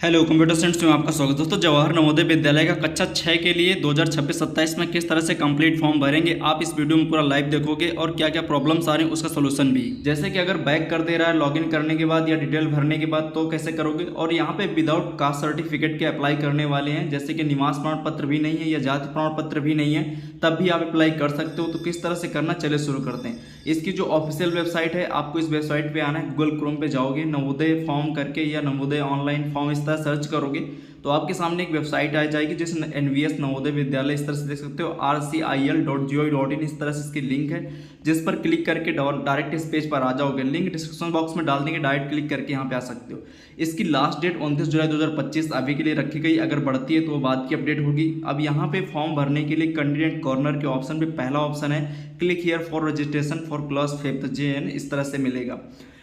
Hello computer science में आपका स्वागत है। दोस्तों, जवाहर नवोदय विद्यालय का कक्षा 6 के लिए 2026-27 में किस तरह से कंप्लीट फॉर्म भरेंगे, आप इस वीडियो में पूरा लाइव देखोगे और क्या क्या प्रॉब्लम्स आ रही हैं उसका सोल्यूशन भी। जैसे कि अगर बैक कर दे रहा है लॉगिन करने के बाद या डिटेल भरने के बाद तो कैसे करोगे, और यहाँ पे विदाउट कास्ट सर्टिफिकेट के अप्लाई करने वाले हैं, जैसे कि निवास प्रमाण पत्र भी नहीं है या जाति प्रमाण पत्र भी नहीं है, तब भी आप अप्लाई कर सकते हो। तो किस तरह से करना, चलिए शुरू करते हैं। इसकी जो ऑफिशियल वेबसाइट है, आपको इस वेबसाइट पे आना है, गूगल क्रोम पे जाओगे, नवोदय फॉर्म करके या नवोदय ऑनलाइन फॉर्म इस तरह सर्च करोगे तो आपके सामने एक वेबसाइट आ जाएगी जिसमें NVS नवोदय विद्यालय इस तरह से देख सकते हो, rcil.gov.in इस तरह से इसकी लिंक है, जिस पर क्लिक करके डायरेक्ट इस पेज पर आ जाओगे। लिंक डिस्क्रिप्शन बॉक्स में डाल देंगे, डायरेक्ट क्लिक करके यहाँ पे आ सकते हो। इसकी लास्ट डेट 29 जुलाई 2025 अभी के लिए रखी गई, अगर बढ़ती है तो वो बाद की अपडेट होगी। अब यहाँ पे फॉर्म भरने के लिए कैंडिडेट कॉर्नर के ऑप्शन पे पहला ऑप्शन है click here for registration for class 5th JN, इस तरह से मिलेगा।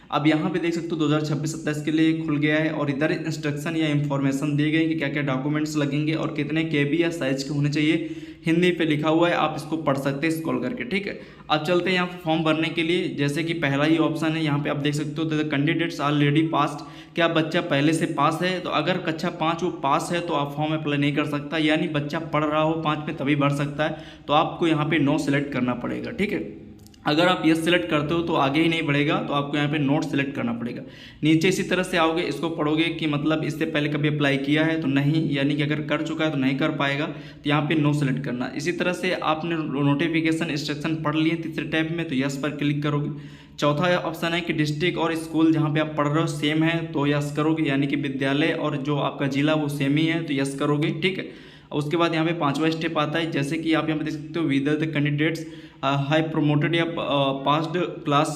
अब यहाँ पे देख सकते हो 2026-27 के लिए खुल गया है और इधर इंस्ट्रक्शन या इंफॉर्मेशन दी गई कि क्या क्या डॉक्यूमेंट्स लगेंगे और कितने KB या साइज के होने चाहिए। हिंदी पे लिखा हुआ है, आप इसको पढ़ सकते हैं स्क्रॉल करके, ठीक है। अब चलते हैं यहाँ पे फॉर्म भरने के लिए। जैसे कि पहला ही ऑप्शन है, यहाँ पे आप देख सकते हो द कैंडिडेट्स ऑलरेडी पास्ड, क्या बच्चा पहले से पास है। तो अगर कक्षा 5 वो पास है तो आप फॉर्म अप्लाई नहीं कर सकता, यानी बच्चा पढ़ रहा हो 5 में तभी भर सकता है। तो आपको यहाँ पे नो सेलेक्ट करना पड़ेगा, ठीक है। अगर आप यस सेलेक्ट करते हो तो आगे ही नहीं बढ़ेगा, तो आपको यहाँ पे नोट सेलेक्ट करना पड़ेगा। नीचे इसी तरह से आओगे, इसको पढ़ोगे कि मतलब इससे पहले कभी अप्लाई किया है तो नहीं, यानी कि अगर कर चुका है तो नहीं कर पाएगा, तो यहाँ पे नो सेलेक्ट करना। इसी तरह से आपने नोटिफिकेशन इंस्ट्रक्शन पढ़ लिए तीसरे टैब में, तो यस पर क्लिक करोगे। चौथा ऑप्शन है कि डिस्ट्रिक्ट और स्कूल जहाँ पे आप पढ़ रहे हो सेम है तो यस करोगे, यानी कि विद्यालय और जो आपका जिला वो सेम ही है तो यस करोगे, ठीक है। और उसके बाद यहाँ पे पांचवा स्टेप आता है, जैसे कि आप यहाँ पे देख सकते हो विदर द कैंडिडेट्स हाई प्रोमोटेड या पास्ड क्लास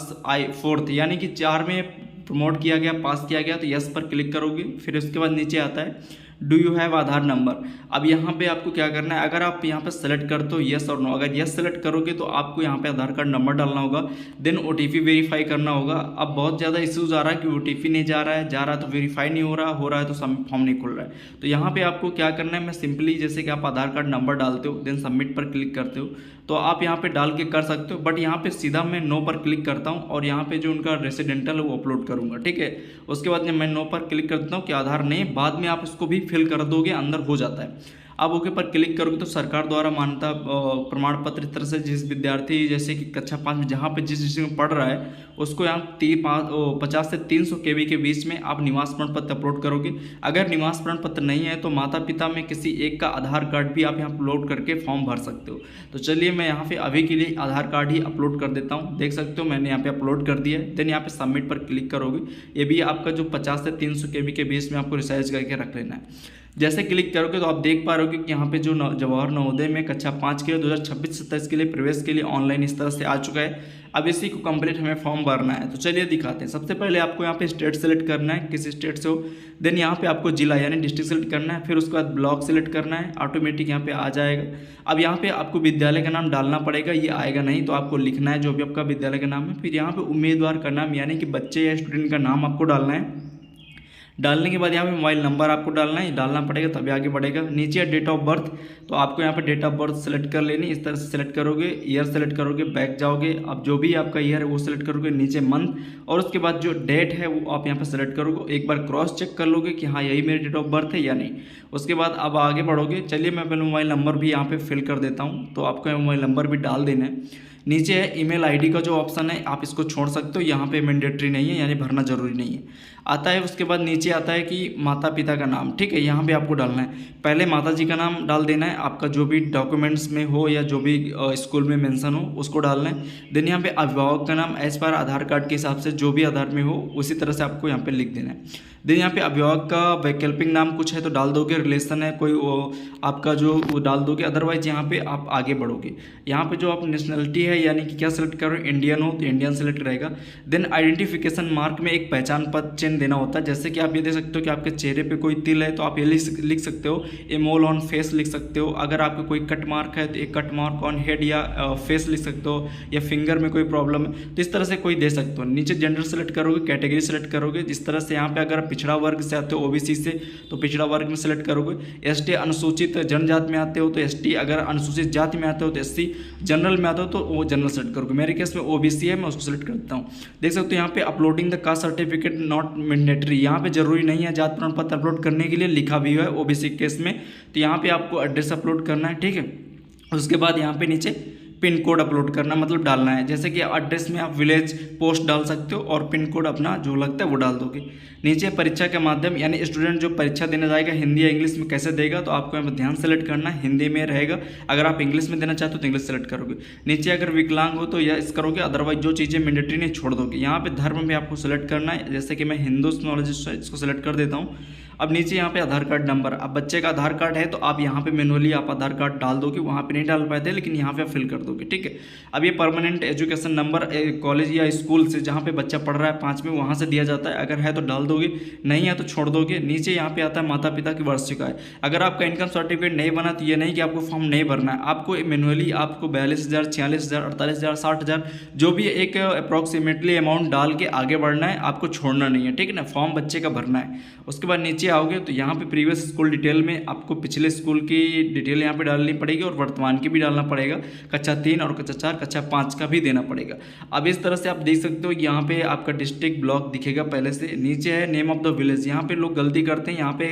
4th, यानी कि 4 में प्रमोट किया गया, पास किया गया, तो यस पर क्लिक करोगे। फिर उसके बाद नीचे आता है do you have Aadhaar number. अब यहाँ पे आपको क्या करना है, अगर आप यहाँ पे सेलेक्ट करते हो यस और नो, अगर यस सेलेक्ट करोगे तो आपको यहाँ पे आधार कार्ड नंबर डालना होगा, देन OTP वेरीफाई करना होगा। अब बहुत ज़्यादा इश्यूज आ रहा है कि OTP नहीं जा रहा है तो वेरीफाई नहीं हो रहा है तो फॉर्म नहीं खुल रहा है। तो यहाँ पे आपको क्या करना है, मैं सिंपली जैसे कि आप आधार कार्ड नंबर डालते हो देन सबमिट पर क्लिक करते हो तो आप यहाँ पे डाल के कर सकते हो, बट यहाँ पे सीधा मैं नो पर क्लिक करता हूँ और यहाँ पे जो उनका रेसिडेंटल है वो अपलोड करूँगा, ठीक है। उसके बाद जब मैं नो पर क्लिक करता हूँ कि आधार नहीं, बाद में आप इसको भी फिल कर दोगे, अंदर हो जाता है। अब ओके पर क्लिक करोगे तो सरकार द्वारा मान्यता प्रमाण पत्र इस तरह से जिस विद्यार्थी जैसे कि कक्षा 5 में जहाँ पे जिस डिस्ट्रिक्ट में पढ़ रहा है उसको यहाँ 50 से 300 KB के बीच में आप निवास प्रमाण पत्र अपलोड करोगे। अगर निवास प्रमाण पत्र नहीं है तो माता पिता में किसी एक का आधार कार्ड भी आप यहाँ अपलोड करके फॉर्म भर सकते हो। तो चलिए मैं यहाँ पे अभी के लिए आधार कार्ड ही अपलोड कर देता हूँ। देख सकते हो मैंने यहाँ पे अपलोड कर दिया है। देन यहाँ पे सबमिट पर क्लिक करोगे। ये भी आपका जो 50 से 300 KB के बीच में आपको रिसाइज करके रख लेना है। जैसे क्लिक करोगे तो आप देख पा रहे हो कि यहाँ पे जो जवाहर नवोदय में कक्षा 5 के लिए 2026-27 के लिए प्रवेश के लिए ऑनलाइन इस तरह से आ चुका है। अब इसी को कंप्लीट हमें फॉर्म भरना है, तो चलिए दिखाते हैं। सबसे पहले आपको यहाँ पे स्टेट सेलेक्ट करना है, किस स्टेट से हो। देन यहाँ पे आपको जिला यानी डिस्ट्रिक्ट सेलेक्ट करना है, फिर उसके बाद ब्लॉक सेलेक्ट करना है, ऑटोमेटिक यहाँ पे आ जाएगा। अब यहाँ पे आपको विद्यालय का नाम डालना पड़ेगा, ये आएगा नहीं तो आपको लिखना है जो भी आपका विद्यालय का नाम है। फिर यहाँ पे उम्मीदवार का नाम यानी कि बच्चे या स्टूडेंट का नाम आपको डालना है। डालने के बाद यहाँ पे मोबाइल नंबर आपको डालना है, डालना पड़ेगा तभी आगे बढ़ेगा। नीचे है डेट ऑफ बर्थ, तो आपको यहाँ पे डेट ऑफ बर्थ सेलेक्ट कर लेनी। इस तरह से सेलेक्ट करोगे, ईयर सेलेक्ट करोगे, बैक जाओगे, अब जो भी आपका ईयर है वो सेलेक्ट करोगे, नीचे मंथ, और उसके बाद जो डेट है वो आप यहाँ पे सेलेक्ट करोगे। एक बार क्रॉस चेक कर लोगे कि हाँ यही मेरी डेट ऑफ बर्थ है या नहीं। उसके बाद अब आगे बढ़ोगे। चलिए मैं पहले मोबाइल नंबर भी यहाँ पे फिल कर देता हूँ, तो आपको मोबाइल नंबर भी डाल देना है। नीचे है ईमेल आईडी का जो ऑप्शन है, आप इसको छोड़ सकते हो, यहाँ पे मैंडेटरी नहीं है यानी भरना जरूरी नहीं है। आता है उसके बाद नीचे आता है कि माता पिता का नाम, ठीक है, यहाँ पे आपको डालना है। पहले माता जी का नाम डाल देना है, आपका जो भी डॉक्यूमेंट्स में हो या जो भी स्कूल में मेंशन हो उसको डालना है। देन यहाँ पे अभिभावक का नाम एज पर आधार कार्ड के हिसाब से जो भी आधार में हो उसी तरह से आपको यहाँ पे लिख देना है। देन यहाँ पे अभिभावक का वैकल्पिक नाम कुछ है तो डाल दोगे, रिलेशन है कोई वो आपका जो वो डाल दोगे, अदरवाइज यहाँ पे आप आगे बढ़ोगे। यहाँ पे जो आप नेशनलिटी है यानी कि क्या सेलेक्ट करो, इंडियन हो तो इंडियन सेलेक्ट रहेगा। देन आइडेंटिफिकेशन मार्क में एक पहचान पत्र चिन्ह देना होता है, जैसे कि आप ये देख सकते हो कि आपके चेहरे पे कोई तिल है तो आप ये लिख सकते हो, ए मोल ऑन फेस लिख सकते हो। अगर आपको कोई कट मार्क है तो एक कट मार्क ऑन हेड या फेस लिख सकते हो, या फिंगर में कोई प्रॉब्लम है तो इस तरह से कोई दे सकते हो। नीचे जेंडर सेलेक्ट करोगे, कैटेगरी सेलेक्ट करोगे, जिस तरह से यहाँ पे अगर पिछड़ा वर्ग से आते हो ओबीसी से तो पिछड़ा वर्ग में सेलेक्ट करोगे, एसटी अनुसूचित जनजाति में आते हो तो एसटी, अगर अनुसूचित जाति में आते हो तो एससी, जनरल में आते हो तो वो जनरल सेलेक्ट करोगे। मेरे केस में ओबीसी है, मैं उसको सेलेक्ट करता हूँ। देख सकते हो यहाँ पे uploading the caste certificate not mandatory, यहाँ पे जरूरी नहीं है जाति प्रमाण पत्र अपलोड करने के लिए, लिखा भी हुआ है ओबीसी केस में। तो यहाँ पे आपको एड्रेस अपलोड करना है, ठीक है। उसके बाद यहाँ पे नीचे पिन कोड अपलोड करना मतलब डालना है, जैसे कि एड्रेस में आप विलेज पोस्ट डाल सकते हो और पिन कोड अपना जो लगता है वो डाल दोगे। नीचे परीक्षा के माध्यम, यानी स्टूडेंट जो परीक्षा देने जाएगा हिंदी या इंग्लिश में कैसे देगा, तो आपको यहाँ पर ध्यान सेलेक्ट करना है, हिंदी में रहेगा। अगर आप इंग्लिश में देना चाहते हो तो इंग्लिश सेलेक्ट करोगे। नीचे अगर विकलांग हो तो यस करोगे, अदरवाइज जो चीज़ें मैंडेटरी नहीं छोड़ दोगे। यहाँ पे धर्म में आपको सेलेक्ट करना है, जैसे कि मैं हिंदू नॉलेजिस्ट इसको सेलेक्ट कर देता हूँ। अब नीचे यहाँ पे आधार कार्ड नंबर, अब बच्चे का आधार कार्ड है तो आप यहाँ पे मैनुअली आप आधार कार्ड डाल दोगे, वहाँ पे नहीं डाल पाए थे लेकिन यहाँ पे आप फिल कर दोगे, ठीक है। अब ये परमानेंट एजुकेशन नंबर कॉलेज या स्कूल से जहाँ पे बच्चा पढ़ रहा है 5 में वहाँ से दिया जाता है, अगर है तो डाल दोगे, नहीं है तो छोड़ दोगे। नीचे यहाँ पे आता है माता पिता की वार्षिक आय, अगर आपका इनकम सर्टिफिकेट नहीं बना तो ये नहीं कि आपको फॉर्म नहीं भरना है, आपको मैनुअली आपको 42,000, 46,000, 48,000, 60,000 जो भी एक अप्रॉक्सीमेटली अमाउंट डाल के आगे बढ़ना है, आपको छोड़ना नहीं है, ठीक है ना। फॉर्म बच्चे का भरना है। उसके बाद नीचे आओगे तो यहाँ पे प्रीवियस स्कूल डिटेल में आपको पिछले स्कूल की डिटेल यहाँ पे डालनी पड़ेगी और वर्तमान की भी डालना पड़ेगा, कक्षा 3 और कक्षा 4, कक्षा 5 का भी देना पड़ेगा। अब इस तरह से आप देख सकते हो यहाँ पे आपका डिस्ट्रिक्ट ब्लॉक दिखेगा पहले से। नीचे है नेम ऑफ द विलेज, यहाँ पे लोग गलती करते हैं, यहाँ पे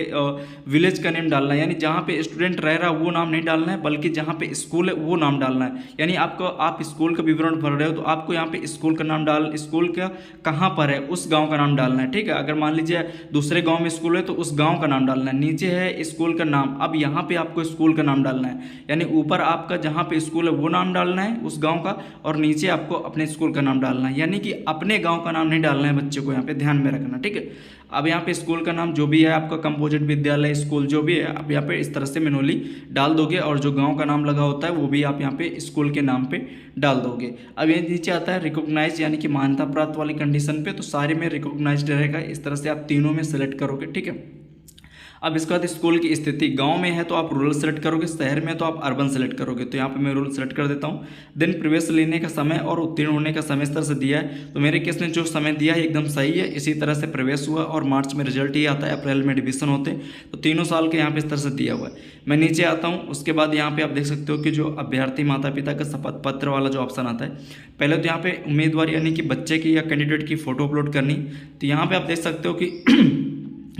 विलेज का नेम डालना है, यानी जहाँ पे स्टूडेंट रह रहा है वो नाम नहीं डालना है, बल्कि जहाँ पे स्कूल है वो नाम डालना है। यानी आपको आप स्कूल का विवरण भर रहे हो तो आपको यहाँ पे स्कूल का नाम डाल, स्कूल का कहाँ पर है उस गाँव का नाम डालना है, ठीक है। अगर मान लीजिए दूसरे गाँव में स्कूल है तो उस गाँव का नाम डालना है। नीचे है स्कूल का नाम, अब यहाँ पे आपको स्कूल का नाम डालना है, यानी ऊपर आपका जहाँ पे स्कूल है वो नाम डालना है उस गांव का, और नीचे आपको अपने स्कूल का नाम डालना है, यानी कि अपने गांव का नाम नहीं डालना है बच्चे को, यहाँ पे ध्यान में रखना, ठीक है। अब यहाँ पे स्कूल का नाम जो भी है आपका कंपोजिट विद्यालय स्कूल जो भी है आप यहाँ पे इस तरह से मैनुअली डाल दोगे, और जो गांव का नाम लगा होता है वो भी आप यहाँ पे स्कूल के नाम पे डाल दोगे। अब ये नीचे आता है रिकॉग्नाइज, यानी कि मान्यता प्राप्त वाली कंडीशन पे, तो सारे में रिकॉग्नाइज्ड रहेगा। इस तरह से आप तीनों में सेलेक्ट करोगे, ठीक है। अब इसके बाद स्कूल की स्थिति, गांव में है तो आप रूरल सेलेक्ट करोगे, शहर में तो आप अर्बन सेलेक्ट करोगे, तो यहाँ पे मैं रूरल सेलेक्ट कर देता हूँ। देन प्रवेश लेने का समय और उत्तीर्ण होने का समय इस तरह से दिया है, तो मेरे केस में जो समय दिया है एकदम सही है। इसी तरह से प्रवेश हुआ और मार्च में रिजल्ट ही आता है, अप्रैल में एडमिशन होते हैं, तो तीनों साल के यहाँ पे इस तरह से दिया हुआ है। मैं नीचे आता हूँ, उसके बाद यहाँ पे आप देख सकते हो कि जो अभ्यर्थी माता पिता का शपथ पत्र वाला जो ऑप्शन आता है, पहले तो यहाँ पे उम्मीदवार यानी कि बच्चे की या कैंडिडेट की फ़ोटो अपलोड करनी, तो यहाँ पे आप देख सकते हो कि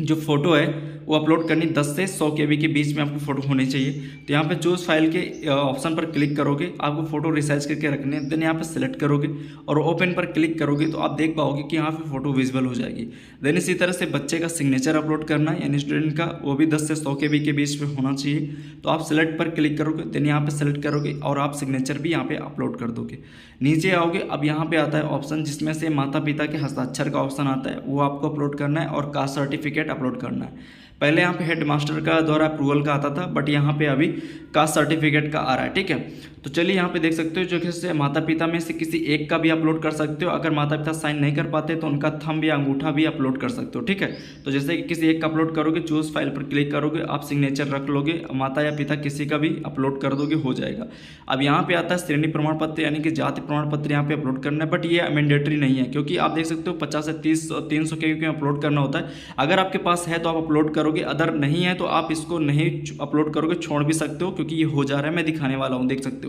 जो फोटो है वो अपलोड करनी 10 से 100 KB के बीच में आपकी फ़ोटो होनी चाहिए। तो यहाँ पे जो फाइल के ऑप्शन पर क्लिक करोगे, आपको फ़ोटो रिसाइज करके रखने हैं, देन यहाँ पे सेलेक्ट करोगे और ओपन पर क्लिक करोगे तो आप देख पाओगे कि यहाँ पे फ़ोटो विजुअल हो जाएगी। देन इसी तरह से बच्चे का सिग्नेचर अपलोड करना है, यानी स्टूडेंट का, वो भी 10 से 100 KB के बीच में होना चाहिए। तो आप सेलेक्ट पर क्लिक करोगे, देन यहाँ पर सेलेक्ट करोगे और आप सिग्नेचर भी यहाँ पर अपलोड कर दोगे। नीचे आओगे, अब यहाँ पर आता है ऑप्शन जिसमें से माता पिता के हस्ताक्षर का ऑप्शन आता है, वो आपको अपलोड करना है और कास्ट सर्टिफिकेट अपलोड करना है। पहले यहाँ पे हेड मास्टर का द्वारा अप्रूवल का आता था, बट यहाँ पे अभी कास्ट सर्टिफिकेट का आ रहा है, ठीक है। तो चलिए यहाँ पे देख सकते हो जो कि माता पिता में से किसी एक का भी अपलोड कर सकते हो। अगर माता पिता साइन नहीं कर पाते तो उनका थंब या अंगूठा भी अपलोड कर सकते हो, ठीक है। तो जैसे कि किसी एक का अपलोड करोगे, चूज फाइल पर क्लिक करोगे, आप सिग्नेचर रख लोगे, माता या पिता किसी का भी अपलोड कर दोगे, हो जाएगा। अब यहाँ पे आता है श्रेणी प्रमाण पत्र, यानी कि जाति प्रमाण पत्र यहाँ पे अपलोड करना है, बट ये मैंडेटरी नहीं है, क्योंकि आप देख सकते हो 50 से 300 KB में अपलोड करना होता है। अगर आपके पास है तो आप अपलोड करोगे, अदर नहीं है तो आप इसको नहीं अपलोड करोगे, छोड़ भी सकते हो, क्योंकि ये हो जा रहा है, मैं दिखाने वाला हूँ, देख सकते हो।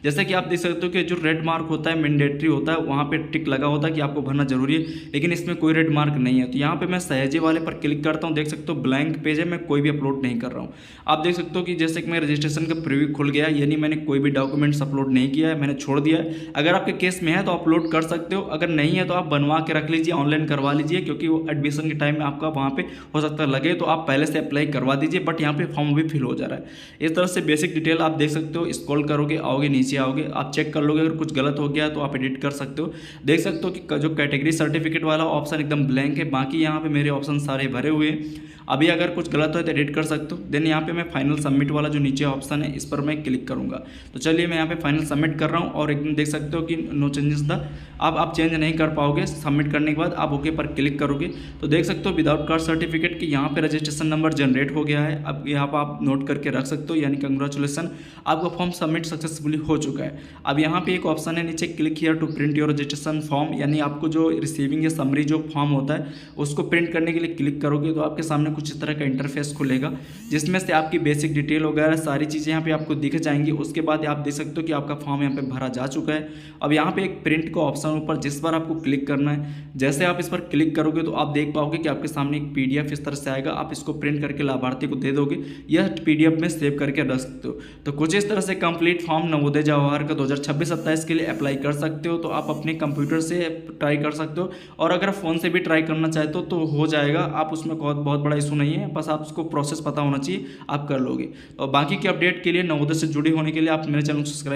जैसे कि आप देख सकते हो कि जो रेड मार्क होता है मैंडेटरी होता है, वहाँ पे टिक लगा होता है कि आपको भरना जरूरी है, लेकिन इसमें कोई रेड मार्क नहीं है। तो यहाँ पे मैं सहेजे वाले पर क्लिक करता हूँ, देख सकते हो ब्लैंक पेज है, मैं कोई भी अपलोड नहीं कर रहा हूँ। आप देख सकते हो कि जैसे कि मैं रजिस्ट्रेशन का प्रीव्यू खुल गया, यानी मैंने कोई भी डॉक्यूमेंट्स अपलोड नहीं किया है, मैंने छोड़ दिया है। अगर आपके केस में है तो अपलोड कर सकते हो, अगर नहीं है तो आप बनवा के रख लीजिए, ऑनलाइन करवा लीजिए, क्योंकि वो एडमिशन के टाइम में आपका वहाँ पे हो सकता है लगे, तो आप पहले से अप्लाई करवा दीजिए, बट यहाँ पे फॉर्म भी फिल हो जा रहा है। इस तरह से बेसिक डिटेल आप देख सकते हो, स्क्रॉल करोगे, आओगे नीचे आओगे, आप चेक कर लोगे, अगर कुछ गलत हो गया तो आप एडिट कर सकते हो। देख सकते हो कि जो कैटेगरी सर्टिफिकेट वाला ऑप्शन एकदम ब्लैंक है, बाकी यहाँ पे मेरे ऑप्शन सारे भरे हुए हैं। अभी अगर कुछ गलत हो तो एडिट कर सकते हो। देन यहाँ पे मैं फाइनल सबमिट वाला जो नीचे ऑप्शन है इस पर मैं क्लिक करूँगा। तो चलिए मैं यहाँ पे फाइनल सबमिट कर रहा हूँ और एकदम देख सकते हो कि नो चेंजेस था। अब आप चेंज नहीं कर पाओगे, सबमिट करने के बाद आप ओके पर क्लिक करोगे तो देख सकते हो विदाउट कास्ट सर्टिफिकेट की यहाँ पे रजिस्ट्रेशन रजिस्ट्रेशन नंबर जनरेट हो गया है। अब यहाँ पर आप नोट करके रख सकते हो, यानी कंग्रेचुलेसन, आपका फॉर्म सबमिट सक्सेसफुली हो चुका है। अब यहाँ पे एक ऑप्शन है नीचे, click here to print your registration form, यानी आपको जो रिसीविंग या समरी जो फॉर्म होता है उसको प्रिंट करने के लिए क्लिक करोगे तो आपके सामने कुछ इस तरह का इंटरफेस खुलेगा, जिसमें से आपकी बेसिक डिटेल वगैरह सारी चीज़ें यहाँ पे आपको दिख जाएंगी। उसके बाद आप देख सकते हो कि आपका फॉर्म यहाँ पे भरा जा चुका है। अब यहाँ पे एक प्रिंट का ऑप्शन ऊपर, जिस पर आपको क्लिक करना है। जैसे आप इस पर क्लिक करोगे तो आप देख पाओगे कि आपके सामने एक PDF इस तरह से आएगा, आप इसको प्रिंट करके लाभार्थी को दे दोगे, यह PDF में सेव करके रख सकते हो। तो कुछ इस तरह से कंप्लीट फॉर्म नवोदय जवाहर का 2026-27 के लिए अप्लाई कर सकते हो। तो आप अपने कंप्यूटर से ट्राई कर सकते हो, और अगर फ़ोन से भी ट्राई करना चाहते हो तो हो जाएगा, आप उसमें बहुत बड़ा इशू नहीं है, बस आप उसको प्रोसेस पता होना चाहिए, आप कर लोगे। और बाकी के अपडेट के लिए, नवोदय से जुड़े होने के लिए आप मेरे चैनल को सब्सक्राइब